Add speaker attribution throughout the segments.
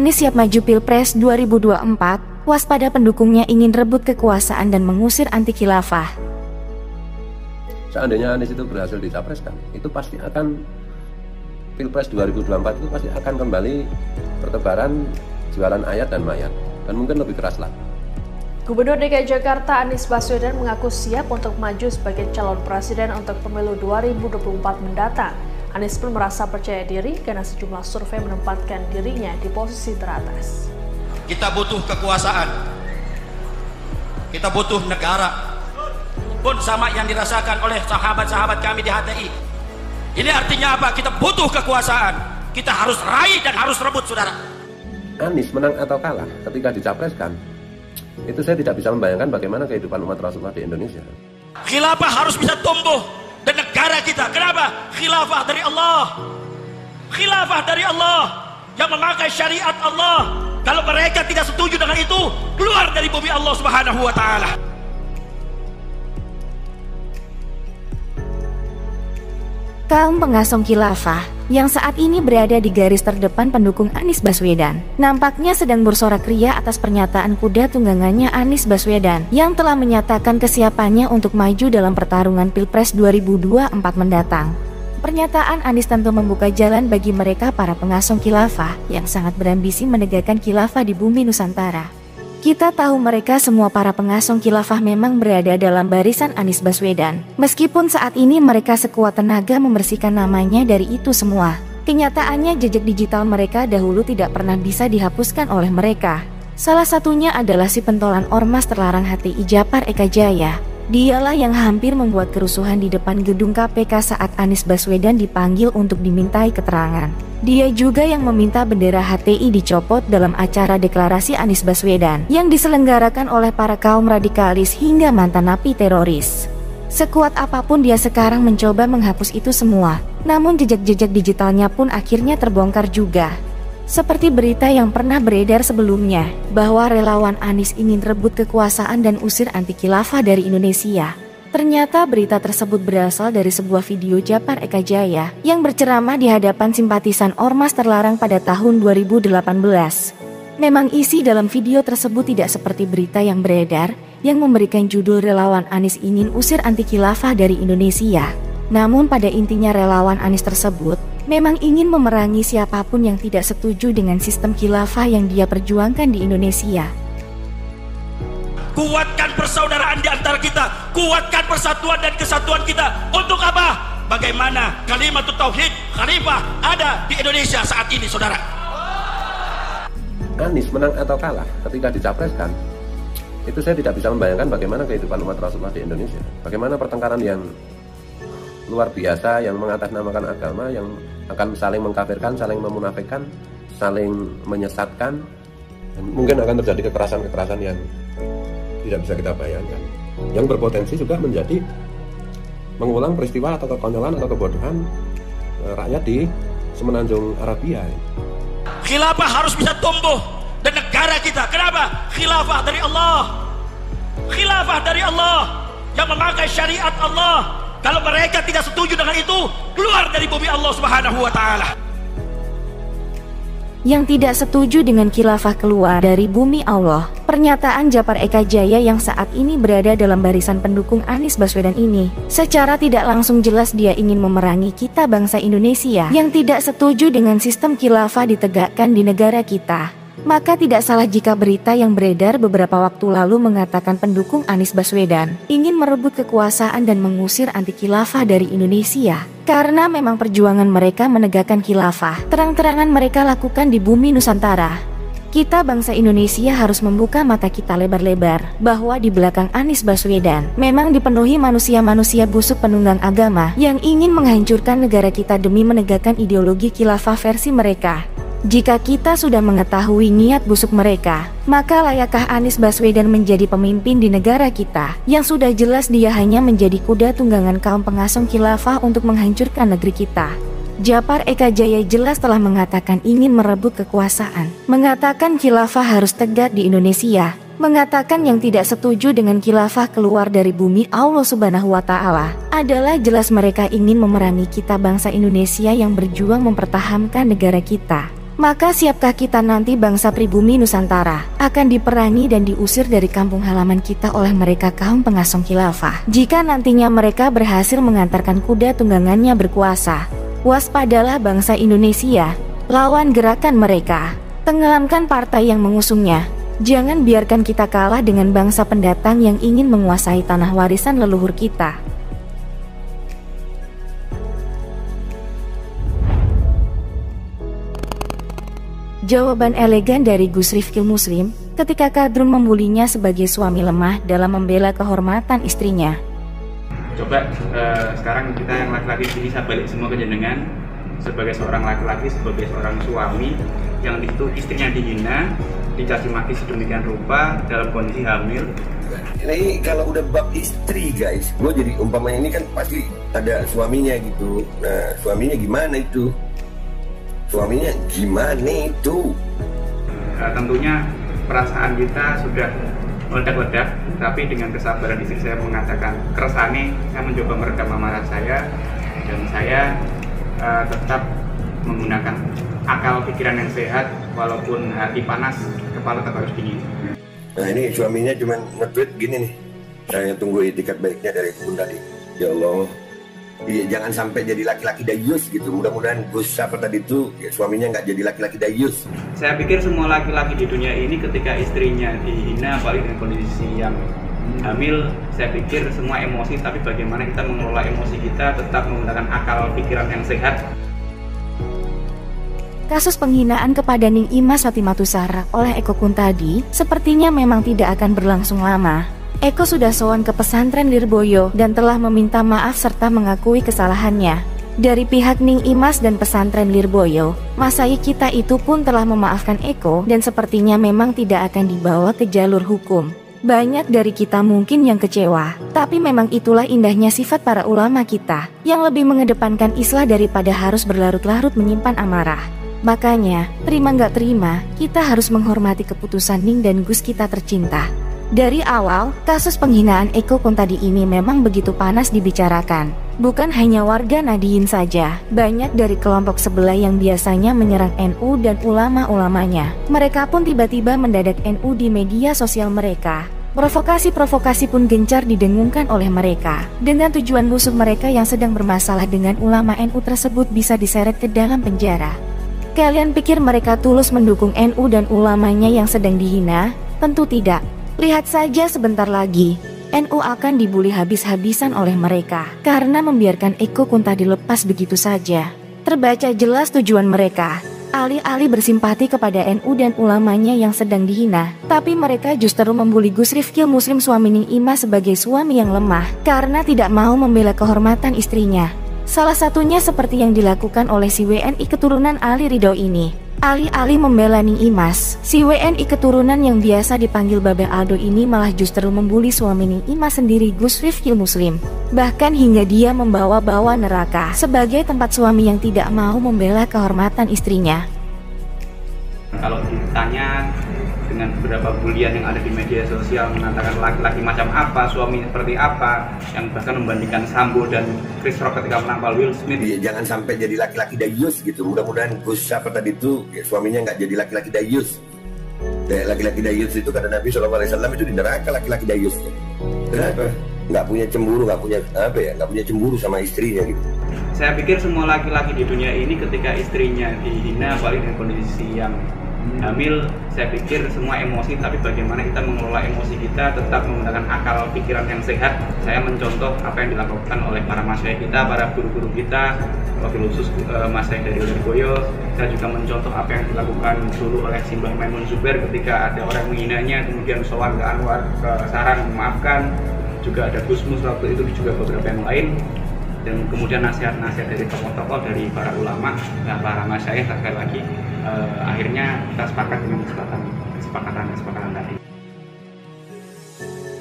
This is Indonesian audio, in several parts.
Speaker 1: Anies siap maju Pilpres 2024, waspada pendukungnya ingin rebut kekuasaan dan mengusir anti khilafah.
Speaker 2: Seandainya Anies itu berhasil dicapreskan, itu pasti akan Pilpres 2024 itu pasti akan kembali pertebaran jualan ayat dan mayat, dan mungkin lebih keras lagi.
Speaker 3: Gubernur DKI Jakarta Anies Baswedan mengaku siap untuk maju sebagai calon presiden untuk pemilu 2024 mendatang. Anies pun merasa percaya diri karena sejumlah survei menempatkan dirinya di posisi teratas.
Speaker 4: Kita butuh kekuasaan, kita butuh negara, pun sama yang dirasakan oleh sahabat-sahabat kami di HTI. Ini artinya apa? Kita butuh kekuasaan, kita harus raih dan harus rebut, saudara.
Speaker 2: Anies menang atau kalah ketika dicapreskan, itu saya tidak bisa membayangkan bagaimana kehidupan umat Rasulullah di Indonesia.
Speaker 4: Khilafah harus bisa tumbuh dan negara kita. Kenapa? Khilafah dari Allah. Khilafah dari Allah yang memakai syariat Allah. Kalau mereka tidak setuju dengan itu, keluar dari bumi Allah Subhanahu wa taala.
Speaker 1: Kaum pengasong khilafah yang saat ini berada di garis terdepan pendukung Anies Baswedan nampaknya sedang bersorak ria atas pernyataan kuda tunggangannya Anies Baswedan yang telah menyatakan kesiapannya untuk maju dalam pertarungan Pilpres 2024 mendatang. Pernyataan Anies tentu membuka jalan bagi mereka para pengasong khilafah yang sangat berambisi menegakkan khilafah di bumi Nusantara. Kita tahu mereka semua para pengasong khilafah memang berada dalam barisan Anies Baswedan. Meskipun saat ini mereka sekuat tenaga membersihkan namanya dari itu semua. Kenyataannya jejak digital mereka dahulu tidak pernah bisa dihapuskan oleh mereka. Salah satunya adalah si pentolan ormas terlarang HTI Djapar Eka Jaya. Dialah yang hampir membuat kerusuhan di depan gedung KPK saat Anies Baswedan dipanggil untuk dimintai keterangan. Dia juga yang meminta bendera HTI dicopot dalam acara deklarasi Anies Baswedan yang diselenggarakan oleh para kaum radikalis hingga mantan napi teroris. Sekuat apapun dia sekarang mencoba menghapus itu semua, namun jejak-jejak digitalnya pun akhirnya terbongkar juga. Seperti berita yang pernah beredar sebelumnya, bahwa relawan Anies ingin rebut kekuasaan dan usir anti khilafah dari Indonesia. Ternyata berita tersebut berasal dari sebuah video Djapar Eka Jaya yang berceramah di hadapan simpatisan ormas terlarang pada tahun 2018. Memang isi dalam video tersebut tidak seperti berita yang beredar, yang memberikan judul relawan Anies ingin usir anti khilafah dari Indonesia. Namun pada intinya relawan Anies tersebut memang ingin memerangi siapapun yang tidak setuju dengan sistem khilafah yang dia perjuangkan di Indonesia.
Speaker 4: Kuatkan persaudaraan di antara kita, kuatkan persatuan dan kesatuan kita. Untuk apa? Bagaimana kalimat tauhid khalifah ada di Indonesia saat ini, saudara?
Speaker 2: Anies menang atau kalah ketika dicapreskan, itu saya tidak bisa membayangkan bagaimana kehidupan umat Rasulullah di Indonesia. Bagaimana pertengkaran yang luar biasa yang mengatasnamakan agama, yang akan saling mengkafirkan, saling memunafikan, saling menyesatkan, dan mungkin akan terjadi kekerasan-kekerasan yang tidak bisa kita bayangkan, yang berpotensi juga menjadi mengulang peristiwa atau kekonyolan atau kebodohan rakyat di semenanjung Arabia.
Speaker 4: Khilafah harus bisa tumbuh dan negara kita. Kenapa? Khilafah dari Allah. Khilafah dari Allah yang memakai syariat Allah. Kalau mereka tidak setuju dengan itu, keluar dari bumi Allah Subhanahu wa taala.
Speaker 1: Yang tidak setuju dengan khilafah keluar dari bumi Allah. Pernyataan Djapar Eka Jaya yang saat ini berada dalam barisan pendukung Anies Baswedan ini, secara tidak langsung jelas dia ingin memerangi kita bangsa Indonesia yang tidak setuju dengan sistem khilafah ditegakkan di negara kita. Maka tidak salah jika berita yang beredar beberapa waktu lalu mengatakan pendukung Anies Baswedan ingin merebut kekuasaan dan mengusir anti khilafah dari Indonesia. Karena memang perjuangan mereka menegakkan khilafah terang-terangan mereka lakukan di bumi Nusantara. Kita bangsa Indonesia harus membuka mata kita lebar-lebar bahwa di belakang Anies Baswedan memang dipenuhi manusia-manusia busuk penunggang agama yang ingin menghancurkan negara kita demi menegakkan ideologi khilafah versi mereka. Jika kita sudah mengetahui niat busuk mereka, maka layakkah Anies Baswedan menjadi pemimpin di negara kita yang sudah jelas dia hanya menjadi kuda tunggangan kaum pengasong khilafah untuk menghancurkan negeri kita? Djapar Eka Jaya jelas telah mengatakan ingin merebut kekuasaan, mengatakan khilafah harus tegak di Indonesia, mengatakan yang tidak setuju dengan khilafah keluar dari bumi Allah Subhanahu wa taala. Adalah jelas mereka ingin memerangi kita bangsa Indonesia yang berjuang mempertahankan negara kita. Maka siapkah kita nanti bangsa pribumi Nusantara akan diperangi dan diusir dari kampung halaman kita oleh mereka kaum pengasong khilafah. Jika nantinya mereka berhasil mengantarkan kuda tunggangannya berkuasa, waspadalah bangsa Indonesia, lawan gerakan mereka, tenggelamkan partai yang mengusungnya. Jangan biarkan kita kalah dengan bangsa pendatang yang ingin menguasai tanah warisan leluhur kita. Jawaban elegan dari Gus Rifkil Muslim ketika Kadrun membulinya sebagai suami lemah dalam membela kehormatan istrinya.
Speaker 5: Coba sekarang kita yang laki-laki sini saya balik semua ke jenengan. Sebagai seorang laki-laki, sebagai seorang suami yang itu istrinya dihina, dicaci maki sedemikian rupa dalam kondisi hamil.
Speaker 6: Ini kalau udah bab istri guys, gue jadi umpamanya ini kan pasti ada suaminya gitu. Nah suaminya gimana itu? Suaminya gimana itu?
Speaker 5: Tentunya perasaan kita sudah meledak-ledak, tapi dengan kesabaran istri saya mengatakan keresane, saya mencoba meredam amarah saya, dan saya tetap menggunakan akal pikiran yang sehat, walaupun hati panas, kepala tetap harus dingin.
Speaker 6: Nah ini suaminya cuma nge-tweet gini nih, saya tunggu itikat baiknya dari Bunda nih. Ya Allah, iya, jangan sampai jadi laki-laki dayus gitu. Mudah-mudahan Gus siapa tadi itu ya, suaminya nggak jadi laki-laki dayus.
Speaker 5: Saya pikir semua laki-laki di dunia ini ketika istrinya dihina, apalagi dengan kondisi yang hamil, saya pikir semua emosi, tapi bagaimana kita mengelola emosi kita tetap menggunakan akal pikiran yang sehat.
Speaker 1: Kasus penghinaan kepada Ning Imas Watimatusara oleh Eko Kuntadi sepertinya memang tidak akan berlangsung lama. Eko sudah sowan ke pesantren Lirboyo dan telah meminta maaf serta mengakui kesalahannya. Dari pihak Ning Imas dan pesantren Lirboyo, masai kita itu pun telah memaafkan Eko dan sepertinya memang tidak akan dibawa ke jalur hukum. Banyak dari kita mungkin yang kecewa, tapi memang itulah indahnya sifat para ulama kita, yang lebih mengedepankan islah daripada harus berlarut-larut menyimpan amarah. Makanya, terima nggak terima, kita harus menghormati keputusan Ning dan Gus kita tercinta. Dari awal, kasus penghinaan Eko Kuntadi ini memang begitu panas dibicarakan. Bukan hanya warga Nahdiyin saja, banyak dari kelompok sebelah yang biasanya menyerang NU dan ulama-ulamanya. Mereka pun tiba-tiba mendadak NU di media sosial mereka. Provokasi-provokasi pun gencar didengungkan oleh mereka, dengan tujuan musuh mereka yang sedang bermasalah dengan ulama NU tersebut bisa diseret ke dalam penjara. Kalian pikir mereka tulus mendukung NU dan ulamanya yang sedang dihina? Tentu tidak. Lihat saja sebentar lagi, NU akan dibully habis-habisan oleh mereka karena membiarkan Eko Kuntadi lepas begitu saja. Terbaca jelas tujuan mereka, alih-alih bersimpati kepada NU dan ulamanya yang sedang dihina, tapi mereka justru membuli Gus Rifkil Muslim suami Ning Imas sebagai suami yang lemah karena tidak mau membela kehormatan istrinya. Salah satunya seperti yang dilakukan oleh si WNI keturunan Ali Ridho ini. Alih-alih membela Ning Imas, si WNI keturunan yang biasa dipanggil Babe Aldo ini malah justru membuli suami Ning Imas sendiri, Gus Rifkil Muslim. Bahkan hingga dia membawa-bawa neraka sebagai tempat suami yang tidak mau membela kehormatan istrinya.
Speaker 5: Kalau ditanya dengan beberapa bulian yang ada di media sosial mengatakan laki-laki macam apa, suami seperti apa, yang bahkan membandingkan Sambo dan Chris Rock ketika menampal Will Smith.
Speaker 6: Iya, jangan sampai jadi laki-laki dayus gitu. Mudah-mudahan Gus siapa tadi itu ya, suaminya nggak jadi laki-laki dayus. Laki-laki dayus itu kata Nabi SAW itu di neraka laki-laki dayus. Kenapa? Nggak punya cemburu, nggak punya cemburu sama istrinya gitu.
Speaker 5: Saya pikir semua laki-laki di dunia ini ketika istrinya dihina, apalagi dengan kondisi yang hamil, saya pikir semua emosi, tapi bagaimana kita mengelola emosi kita tetap menggunakan akal pikiran yang sehat. Saya mencontoh apa yang dilakukan oleh para masyayikh kita, para guru-guru kita, wakil khusus masyayikh dari Lirboyo. Saya juga mencontoh apa yang dilakukan dulu oleh Simbah Maimun Zubair ketika ada orang menghinanya, kemudian sowan ke Anwar, ke Sarang, memaafkan. Juga ada Gusmus waktu itu, juga beberapa yang lain. Dan kemudian nasihat-nasihat dari tokoh-tokoh, dari para ulama, dan para masyayikh sekali lagi. Akhirnya kita sepakat dengan kesepakatan tadi.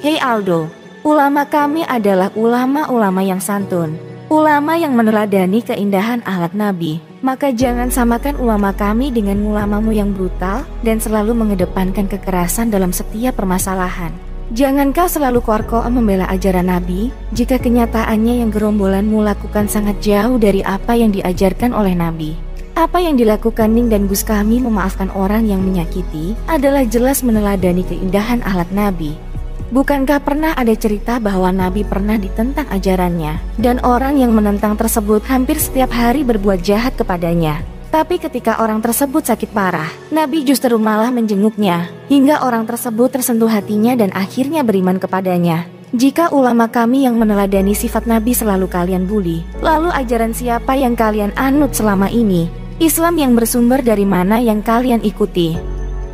Speaker 1: Hei Aldo, ulama kami adalah ulama-ulama yang santun, ulama yang meneladani keindahan akhlak Nabi. Maka jangan samakan ulama kami dengan ulamamu yang brutal dan selalu mengedepankan kekerasan dalam setiap permasalahan. Jangan kau selalu koar-koar membela ajaran Nabi, jika kenyataannya yang gerombolanmu lakukan sangat jauh dari apa yang diajarkan oleh Nabi. Apa yang dilakukan Ning dan Gus kami memaafkan orang yang menyakiti adalah jelas meneladani keindahan akhlak Nabi. Bukankah pernah ada cerita bahwa Nabi pernah ditentang ajarannya, dan orang yang menentang tersebut hampir setiap hari berbuat jahat kepadanya. Tapi ketika orang tersebut sakit parah, Nabi justru malah menjenguknya, hingga orang tersebut tersentuh hatinya dan akhirnya beriman kepadanya. Jika ulama kami yang meneladani sifat Nabi selalu kalian bully, lalu ajaran siapa yang kalian anut selama ini? Islam yang bersumber dari mana yang kalian ikuti?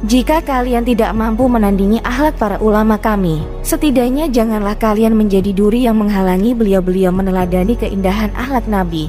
Speaker 1: Jika kalian tidak mampu menandingi akhlak para ulama kami, setidaknya janganlah kalian menjadi duri yang menghalangi beliau-beliau meneladani keindahan akhlak Nabi.